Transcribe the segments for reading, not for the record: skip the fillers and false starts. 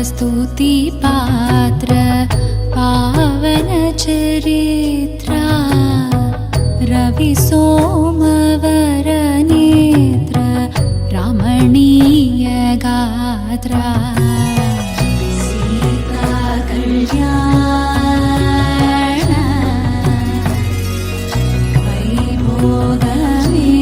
स्तुति पात्र पावन चरित्रा रवि सोमवर नेत्र रमणीय गात्रा सीता कल्याण वैभोगमे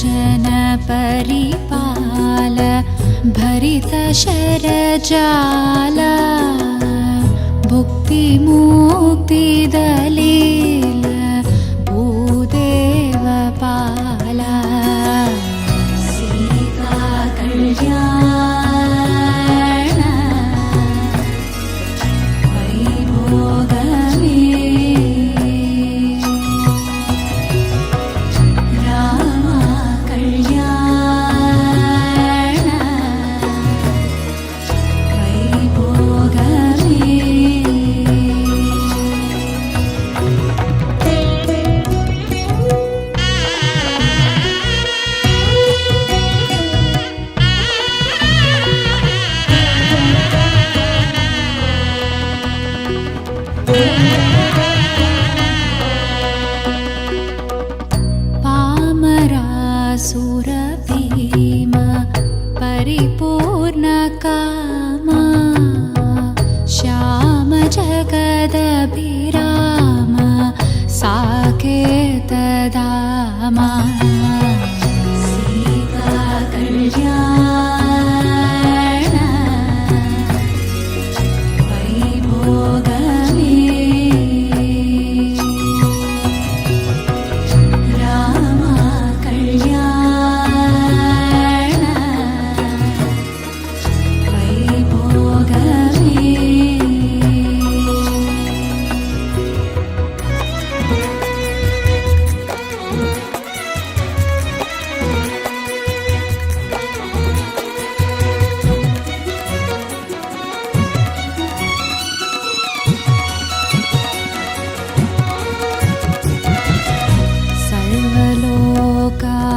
जन परिपाल भरित शरजाल भुक्ति मुक्ति दलील भूदेव पाल सीता कल्याण वैभोगमे पामरासुरभीम परिपूर्ण कामा श्याम जगदभिराम साकेत दामा सीता कल्याण वैभोगमे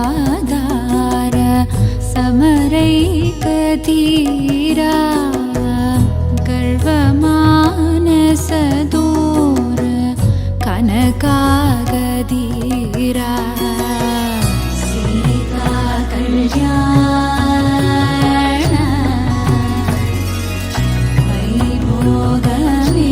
सर्वलोकाधार समरैकधीरा गर्वमानस दूर कनकागधीरा सीता कल्याण वैभोगमे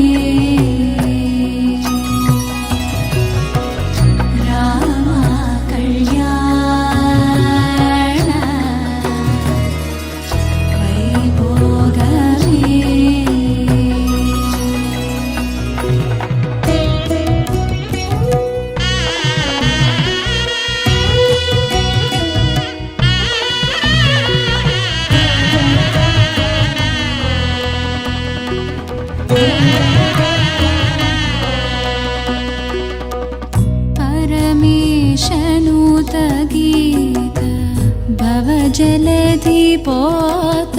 परमेशनुत गीत भवजलधि पोत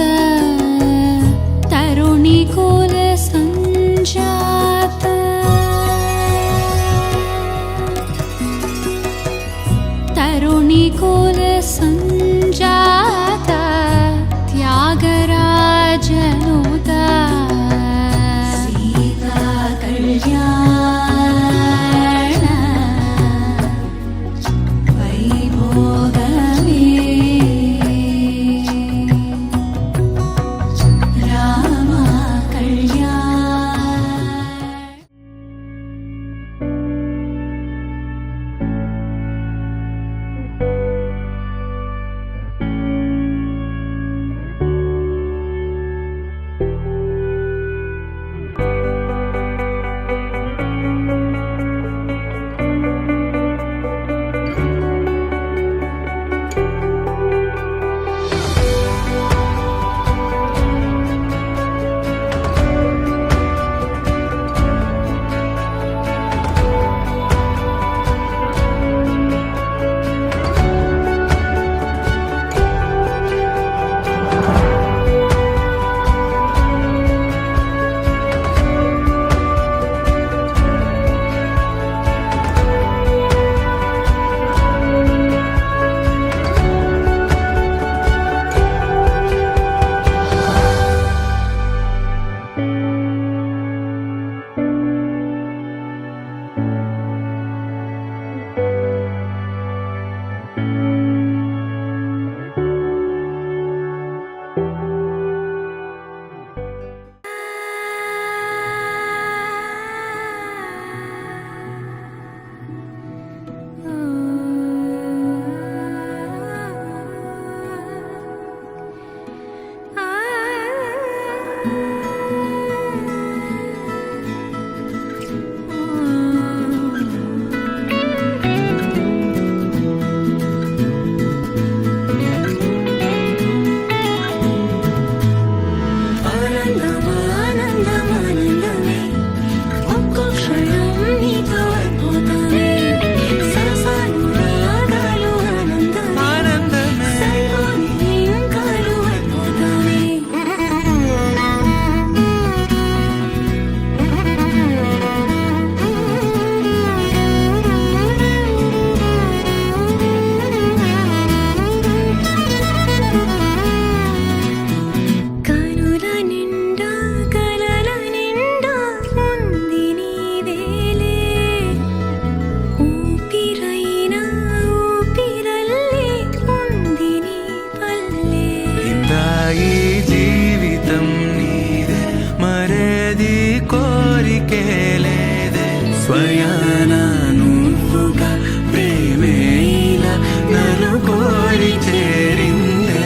స్వయాన నువ్వుగా ప్రేమే ఇలా నన్ను కోరి చేరిందే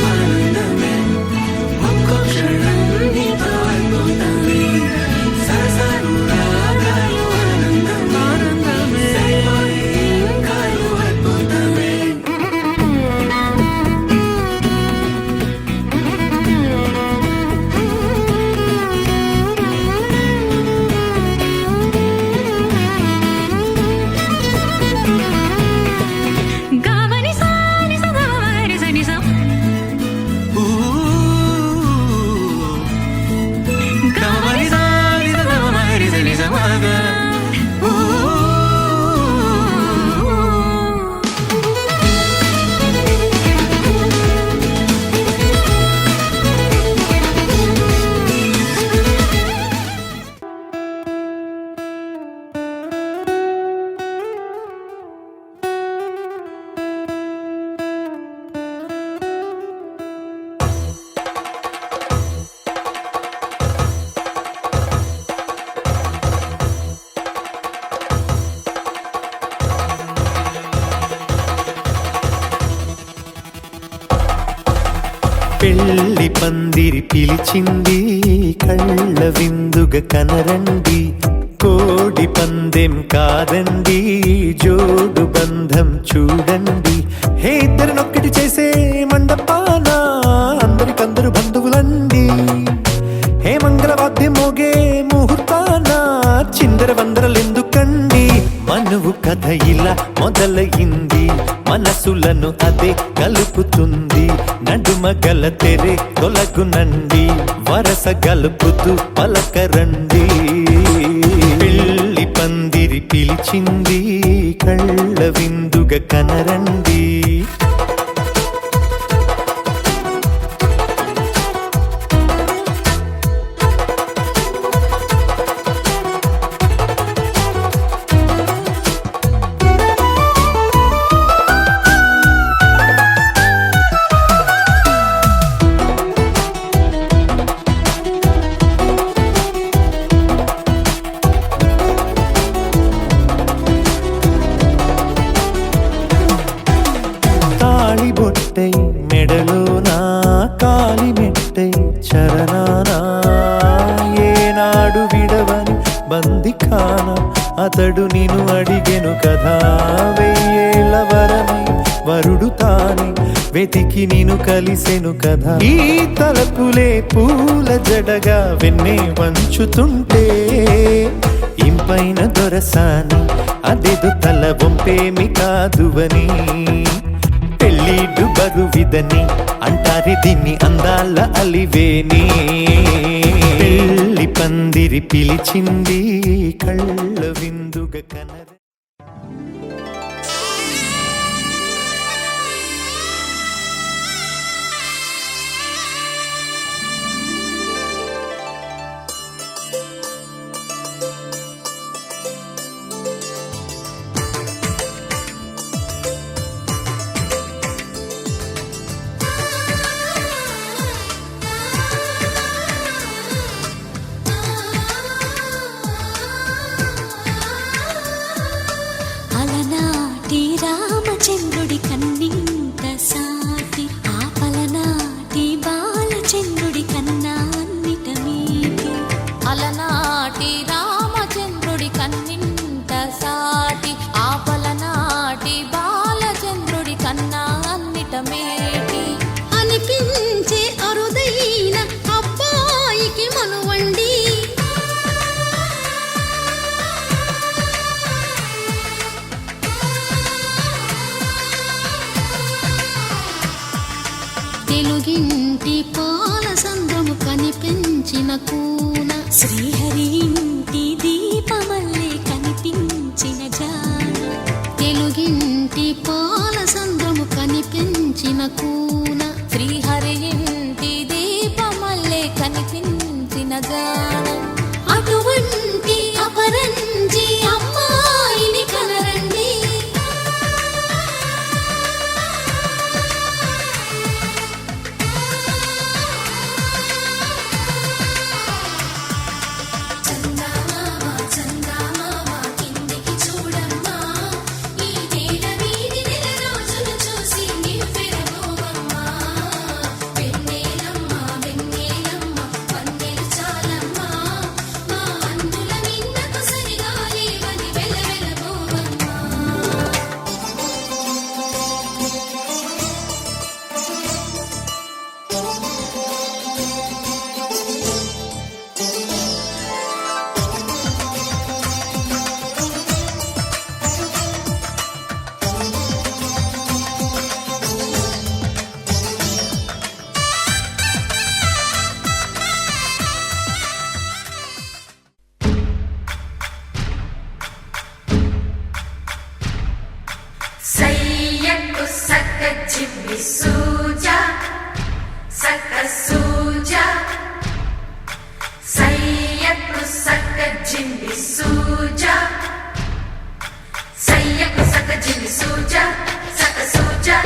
ఆనందమే ఒక్కో క్షణం నీతో అయిపోతానే సరసను రాగాలు ఆనందమే కాలు అయిపోతానే పెళ్లి పందిరి పిలిచింది కళ్ళ విందుగా కనరండి కోడి పందెం కాదండి జోడు బంధం చూడండి హే ఇద్దరినొక్కటి చేసే మండపాన అందరికందరు బంధువులండి హే మంగళవాద్యం మోగే ముహూర్తాన చిందర వందరలెందుకండి మనువు కథ ఇలా మొదలయింది మనసులను అదే కలుపుతుంది నడుమ గల తెరే తొలగునండి వరస గలుపుతూ పలకరండి పెళ్లి పందిరి పిలిచింది కళ్ళ విందుగా కనరండి బొట్టై మెడలోనా కాలి మెట్టై చరణానా ఏనాడు విడవని బందిఖాన అతడు నిన్ను అడిగెను కదా వెయ్యేళ్ళ వరమై వరుడు తానే వెతికి నిన్ను కలిసెను కదా ఈ తలపులే పూల జడగా వెన్నే వంచుతుంటే ఇంపైన దొరసాని అదేదో తల వంపేమి కాదువని పెళ్ళిడు బరువిదని అంటారే దీన్ని అందాల అలివేని పెళ్లి పందిరి పిలిచింది కళ్ళ విందుగా కనర కన్నా అన్నిట మేటి అనిపించే అరుదైన అబ్బాయికి మనువండి తెలుగింటి పాల సంద్రము కనిపించిన కూన శ్రీహరి ఇంటి దీపమల్లే కనిపించిన జాన తెలుగింటి పాల సంద్రము కనిపించిన కూన శ్రీహరి ఇంటి దీపమల్లే కనిపించిన జాన అటువంటి అపరంజి అమ్మాయిని కనరండి చందమామ చందమామ కిందికి చూడమ్మా ఈ నేల వీధి నెల రోజులు చూసి నివ్వెరపోవమ్మా వెన్నెలమ్మ వెన్నెలమ్మ వన్నెలు చాలమ్మా మా అందుల నిన్నకు సరిగా లేవని వెలవెలబోవమ్మా సయ్యకు సక్క చిమ్మి సూజా సక్క సూజా సయ్యకు సక్క జిమ్మి సూజా సయ్యకు సక్క జిమ్మి సూజా సక్క సూజా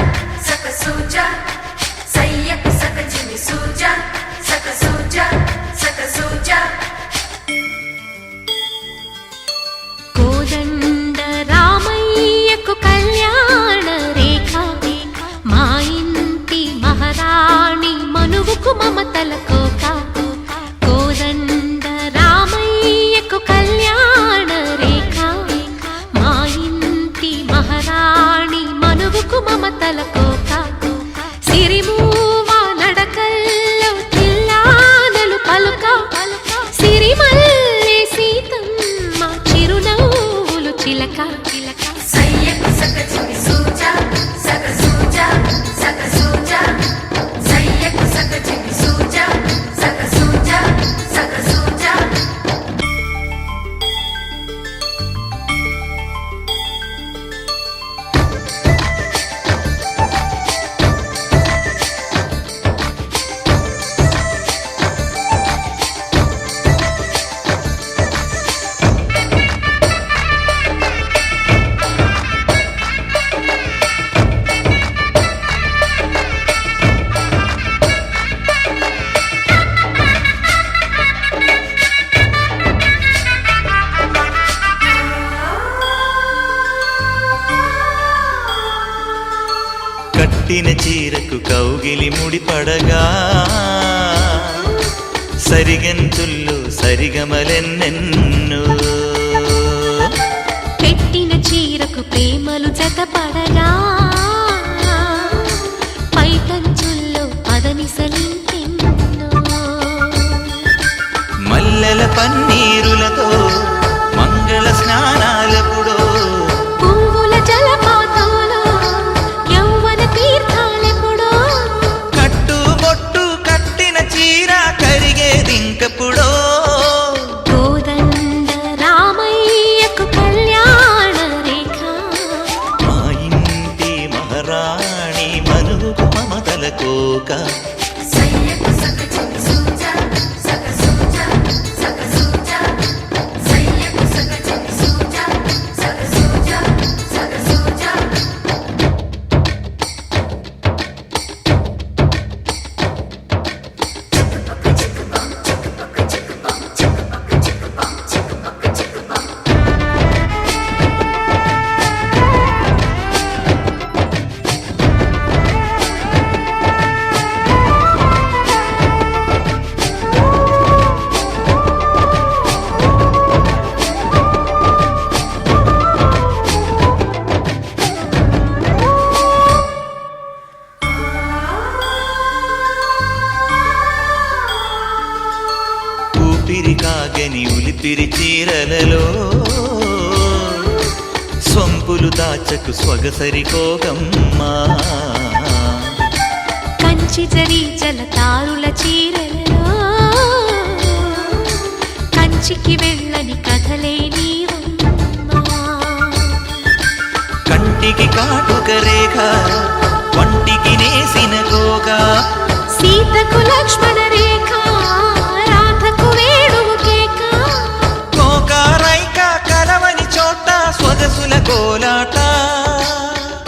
సక్క సూజా సయ్యకు సక్క జిమ్మి సూజా సక్క సూజా సక్క సూజా కోదండ రామయ్యకు కళ్యాణ రేఖ మా ఇంటి మహారాణి మనువుకు మమతల కోక కోదండ రామయ్యకు కళ్యాణ రేఖ మా ఇంటి మహారాణి మనువుకు మమతల కోక సిరిమూవ నడకల్లో తిల్లానలు పలుక సిరిమల్లె సీతమ్మ చిరునవ్వులు చిలక సయ్యకు సక్క జిమ్మి సూజా సక్క సూజా సక్క సూజా సయ్యకు సక్క జిమ్మి సూజా సక్క సూజా సక్క సూజా కట్టిన చీరకు కౌగిలి ముడిపడగా సరిగంతుల్లో సరిగమలెన్నెన్నో పెట్టిన చీరకు ప్రేమలు జతపడగా పైటంచుల్లో పదనిసలింకెన్నో మల్లెల పన్నీరులతో మంగళ స్నానాలెప్పుడో పువ్వుల జలపాతంలో యౌవన తీర్థాలెప్పుడో కట్టుబొట్టు కట్టిన చీర కరిగేదింకప్పుడో కోదండ రామయ్యకు కళ్యాణ రేఖ మా ఇంటి మహారాణి మనువుకు మమతల కోక సయ్యకు సక్క జిమ్మి సూజా సక్క సూజా సక్క సూజా సయ్యకు సక్క జిమ్మి సూజా సక్క సూజా సక్క సూజా చింపిరి చీరలలో స్వంపులు దాచకు స్వగసరి కోగమ్మా కంచి జరి జలతారుల చీరలలో కంచికి వెళ్ళని కథలే నీవమ్మా కంటికి కాటుక రేఖ వంటికి నేసిన గోగా సీతకు లక్ష్మణ రేఖ రాధకు వేణువు కేక గోకారైక కలవని చోట స్వగసుల కోలాట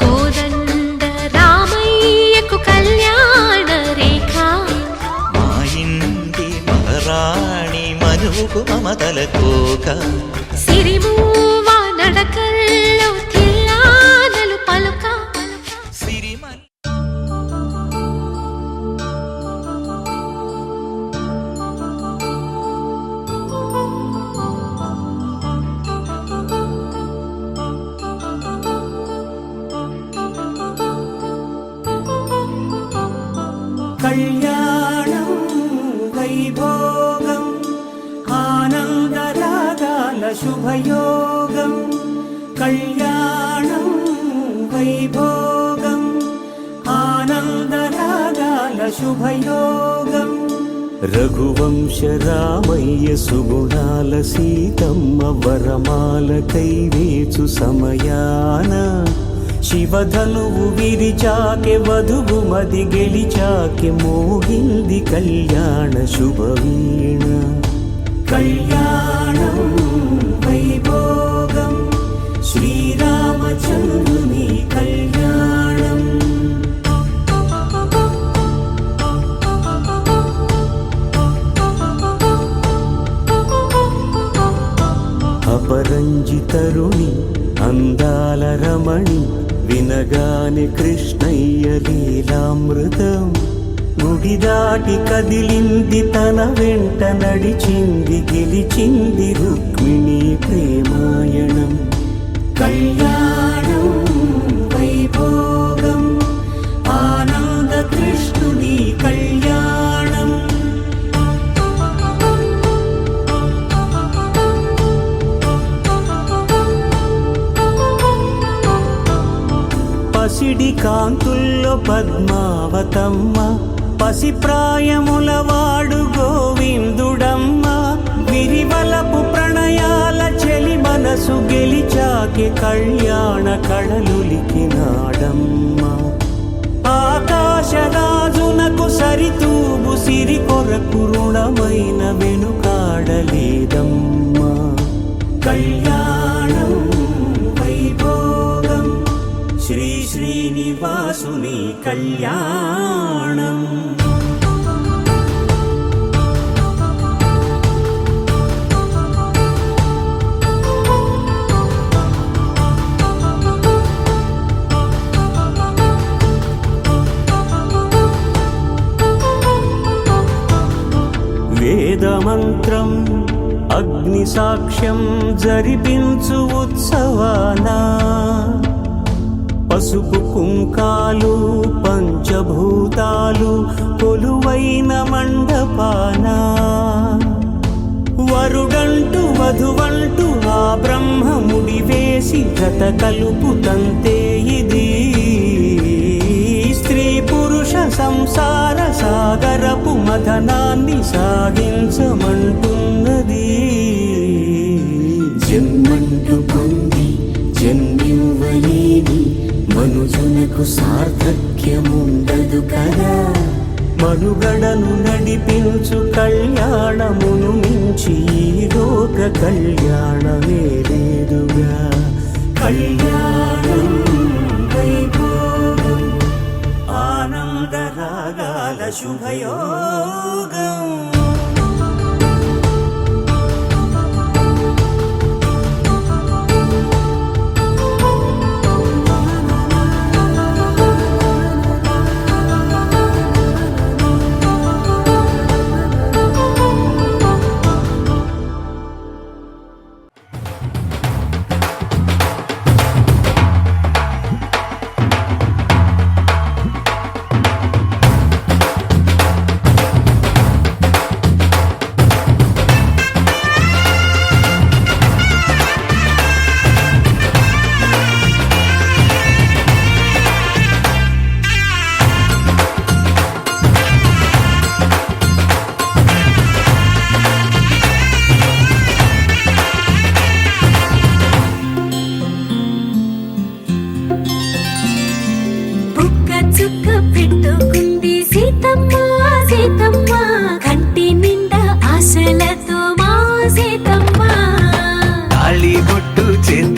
కోదండ రామయ్యకు కళ్యాణ రేఖ మా ఇంటి మహారాణి మనువుకు మమతల కోక సిరిమూవ నడకల్లో తిల్లానలు పలుక సిరిమల్ కళ్యాణం వైభోగం ఆనందరాగాల శుభయోగం కళ్యాణం వైభోగం ఆనందరాగాల శుభయోగం రఘువంశ రామయ్య సుగుణాల సీతమ్మ వరమాల కైవేచు సమయాన శివధనువు విరిచాకె వధువు మది గెలిచాకె మోగింది కళ్యాణ శుభవీణ కళ్యాణం వైభోగం శ్రీరామచంద్రుని కళ్యాణం అపరంజి తరుణి అందాల రమణి వినగానే కృష్ణయ్య లీలామృతం గుడి దాటి కదిలింది తన వెంట నడిచింది గెలిచింది రుక్మిణి ప్రేమాయణం కళ్యాణం వైభోగం ఆనంద కృష్ణుని కళ్యాణం పసిడి కాంతుల్లో పద్మావతమ్మ పసిప్రాయముల వాడు గోవిందుడమ్మ విరివలపు ప్రణయాల చెలి మనసు గెలిచాకే కళ్యాణ కళలులికినాడమ్మ ఆకాశరాజునకు సరితూబు సిరి కొరకు రుణమైన వెనుకాడలేదమ్మా కళ్యాణం వైభోగం శ్రీ శ్రీనివాసుని కళ్యాణం వేదమంత్రం అగ్ని సాక్ష్యం జరిపించు ఉత్సవానా పసుపు కుంకాలు పంచభూతాలు కొలువైన మండపానా వరుడంటూ వధువంటూ ఆ బ్రహ్మముడి వేసి గత కలుపు తంతే ఇది స్త్రీ పురుష సంసార సాగరపు మథనాన్ని సాగించమంటున్నది జన్మంటూ పొంది జన్మివ్వలేని మనుజునకు సార్థక్యముండదు కదా మనుగడను నడిపించు కళ్యాణమును మించి ఈ లోక కళ్యాణమే లేదుగా కళ్యాణం వైభోగం ఆనందరాగాల శుభయోగం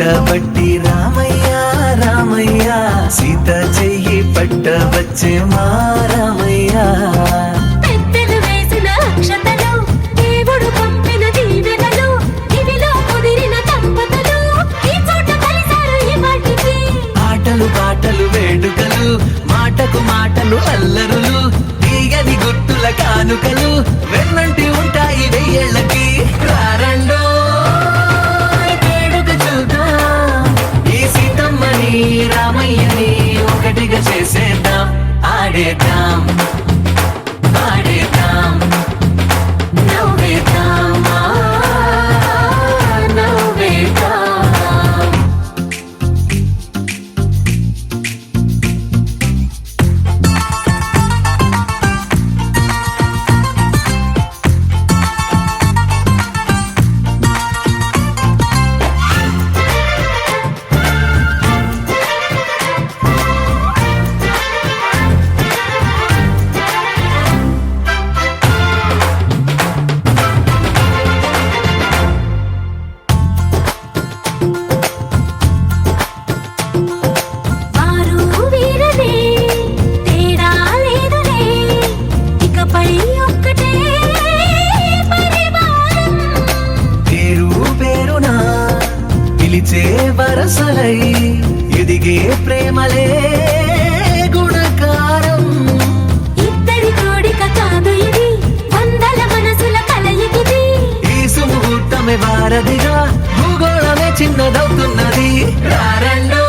పట్టబట్టి రామయ్య రామయ్య సీత చెయ్యి పట్టవచ్చే మా రామయ్య పెద్దలు వేసిన అక్షతలు దేవుడు పంపిన దీవెనలు ఇవిలో కుదిరిన దంపతులు ఈ చోట కలిసారు ఈ వాటికి ఆటలు పాటలు వేడుకలు మాటకు మాటలు అల్లరులు తీయని గుట్టుల కానుకలు వెన్నంటి ఉంటాయి వెయ్యేళ్ళకి రారండో వేడుక చూద్దాం ఈ సీతమ్మని రామయ్యని ఒకటిగా చేసేద్దాం ఆడేద్దాం ఆడేద్దాం నవ్వేద్దాం నవ్వేద్దాం వారు వీరనే తేడా లేదులే ఇకపై ఒక్కటే పరివారం పేరు పేరునా పిలిచే వరసలై ఎదిగే ప్రేమలే గుణకారం ఇద్దరి కోడిక కాదు ఇది వందల మనసుల కలయికిది ఈ సుముహూర్తమే వారధిగా భూగోళమే చిన్నదవుతున్నది రారండో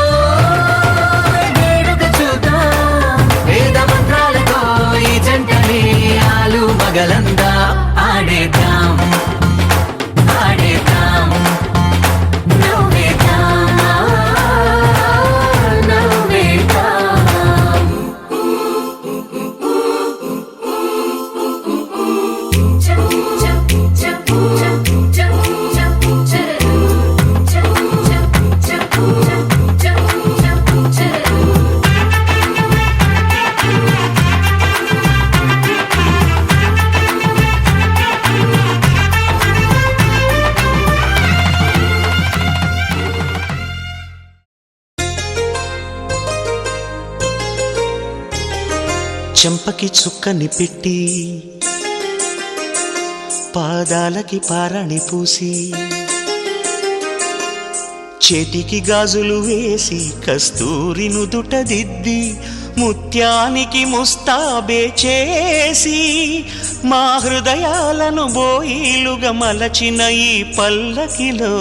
వేడుక చూద్దాం వేద మంత్రాలతో ఈ జంటని ఆలు మగలందా ఆడేద్దాం ఆడేద్దాం నవ్వేద్దాం నవ్వేద్దాం చెంపకి చుక్కని పెట్టి పాదాలకి పారాణి పూసి చేతికి గాజులు వేసి కస్తూరి నుదుట దిద్ది ముత్యానికి ముస్తాబే చేసి మా హృదయాలను బోయిలుగా మలచిన ఈ పల్లకిలో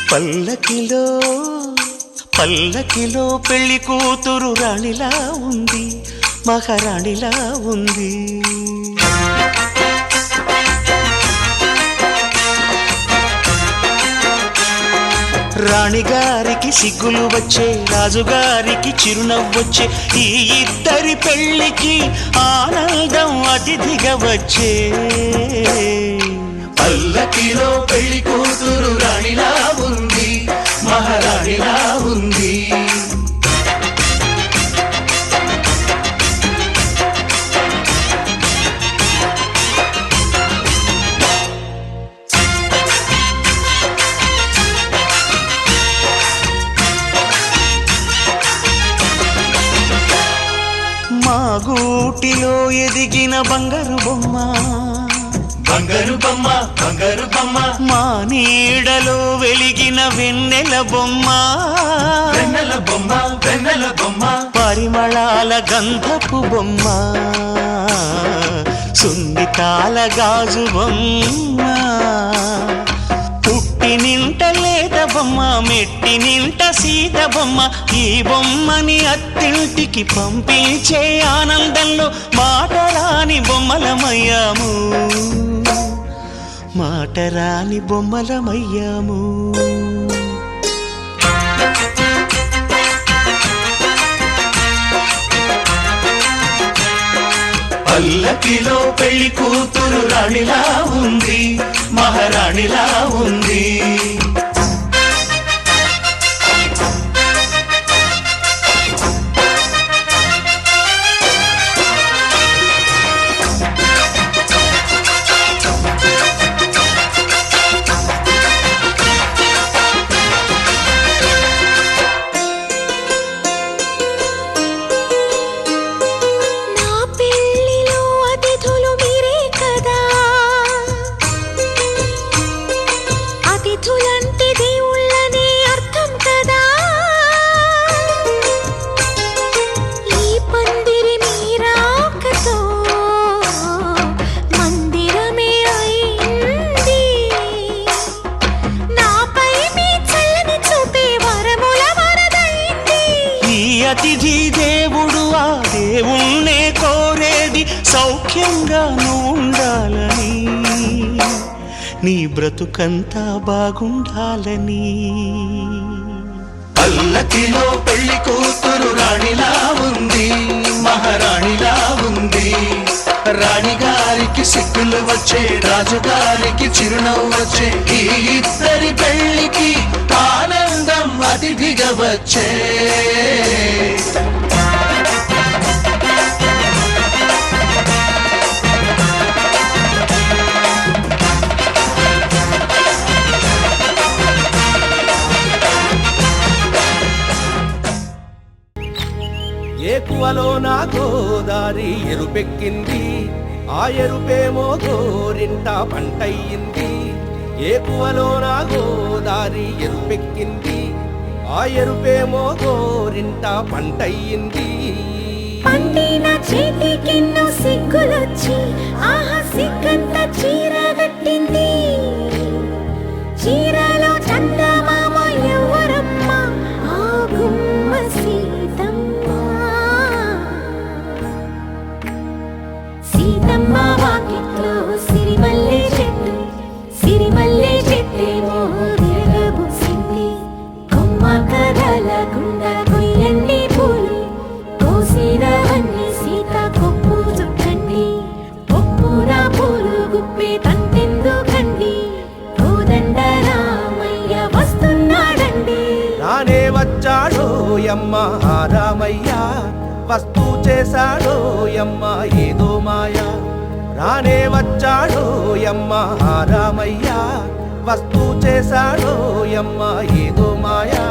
పల్లకిలో పల్లకిలో పెళ్లి కూతురు రాణిలా ఉంది మహారాణిలా ఉంది రాణిగారికి సిగ్గులు వచ్చే రాజుగారికి చిరునవ్వొచ్చే ఈ ఇద్దరి పెళ్లికి ఆనందం అతిథిగా వచ్చే పల్లకిలో పెళ్లి కూతురు రాణిలా ఉంది మహారాణిలా ఉంది మా గూటిలో ఎదిగిన బంగారు బొమ్మ బంగారు బొమ్మ బంగారు బొమ్మ మా నీడలో వెలిగిన వెన్నెల బొమ్మ వెన్నెల బొమ్మ వెన్నెల బొమ్మ పరిమళాల గంధపు బొమ్మ సున్నితాల గాజు బొమ్మ పుట్టి నింట లేద బొమ్మ మెట్టి నింట సీత బొమ్మ ఈ బొమ్మని అత్తింటికి పంపించే ఆనందంలో మాటరాని బొమ్మలమయ్యాము మాటరాని బొమ్మలమయ్యాము పల్లకిలో పెళ్లి కూతురు రాణిలా ఉంది మహారాణిలా ఉంది సౌఖ్యంగా ఉండాలని నీ బ్రతుకంతా బాగుండాలని. పల్లకిలో పెళ్లి కూతురు రాణిలా ఉంది, మహారాణిలా ఉంది. రాణిగారికి సిగ్గులు వచ్చే, రాజుగారికి చిరునవ్వు వచ్చే, ఈ ఇద్దరి పెళ్లికి ఆనందం అతిథిగా వచ్చే. ఏకువలో నా గోదారి ఎరుపెక్కింది, ఆ ఎరుపేమో గోరింట పంటయ్యింది. ఏకువలో నా గోదారి ఎరుపెక్కింది, ఆ ఎరుపేమో గోరింట పంటయ్యింది. పండిన చేతికెన్నో సిగ్గులొచ్చి ఆహా సిగ్గంత చీర కట్టింది. చీరలో చందమామ ఎవరమ్మ, ఆ గుమ్మ సీతమ్మ. సీతమ్మ వాకిట్లో సిరిమల్లె చెట్టు, సిరిమల్లె చెట్టేమో విరగబూసింది. కొమ్మ కదలకుండా కొయ్యండి పూలు, కోసిరవన్నీ సీత కొప్పు చుట్టండి. పొప్పున పూలు గుప్పే తంతెందుకండి, కోదండ రామయ్య వస్తున్నాడండి. రానే వచ్చాడో యమ్మ రామయ్య, వస్తూ చేశాడో యమ్మ ఏదో మాయా. రానే వచ్చాడో యమ్మ రామయ్య, వస్తూ చేశాడో యమ్మ ఏదో మాయా.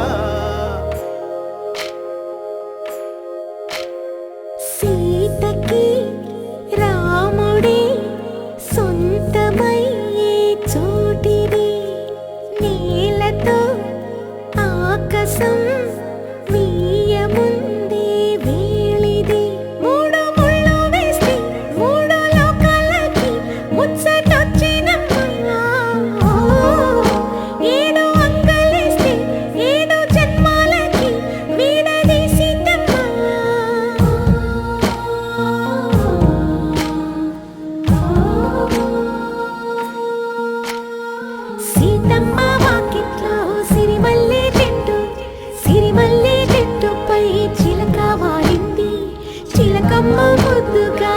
సీతకి రాముడే సొంతమయ్యే చోటిది, నేలతో ఆకాశం వీయముందే వేళిది. మూడు ముళ్ళు వేస్తే మూడు లోకాలకి ముచ్చటొచ్చినమ్మా. ఏడు అంగలేస్తే ఏడు జన్మాలకి వీడదీసిందమ్మా. సీతమ్మ వాకిట్లో సిరిమల్లె చెట్టు, సిరిమల్లె చెట్టుపై చిలక వాలింది. చిలకమ్మ ముద్దుగా